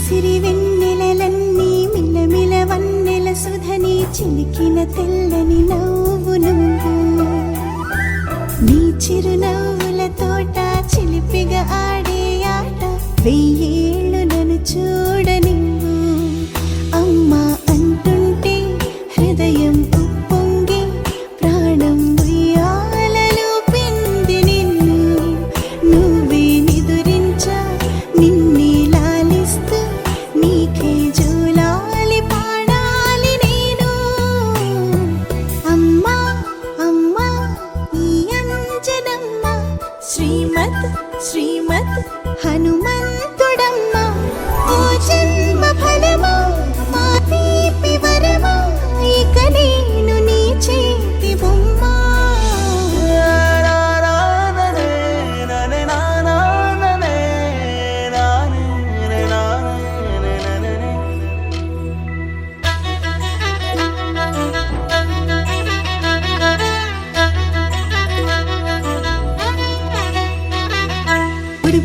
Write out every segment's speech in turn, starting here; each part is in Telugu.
సిరి వెన్నెలలన్నీ మిలమిల వన్నెల సుధని చిలికిన తెల్లని నవ్వు నువ్వు నీ చిరునవ్వుల తోట చిలిపిగా ఆడే ఆట వెయ్యేళ్ళు నన్ను చూడనివ్వు అమ్మా అంటుంటే హృదయం ఉప్పొంగి ప్రాణం ఉయ్యాలలో పిండి నిన్ను నువ్వే నిదురించా నిన్నే లాలిస్తూ నీకే జోలాలి పాడాలి నేను అమ్మా అమ్మా ఈ అంజనమ్మ శ్రీమత్ శ్రీమత్ హనుమంతుడమ్మ ఓ జన్మ ఫలమా మా తీపి వరమా ఇక నేను నీ చేతి బొమ్మ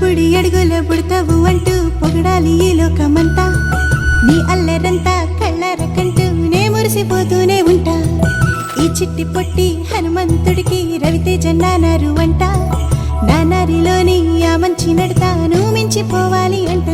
బుడి అడుగుల పుడతావు అంటూ పొగడాలి ఈ లోకమంతా నీ అల్లరంతా కళ్ళార కంటూ నే మురిసిపోతూనే ఉంటా ఈ చిట్టి పొట్టి హనుమంతుడికి రవితేజ నానారు అంట నానారిలోని ఆ మంచి నడతా నువ్వు మించిపోవాలి అంట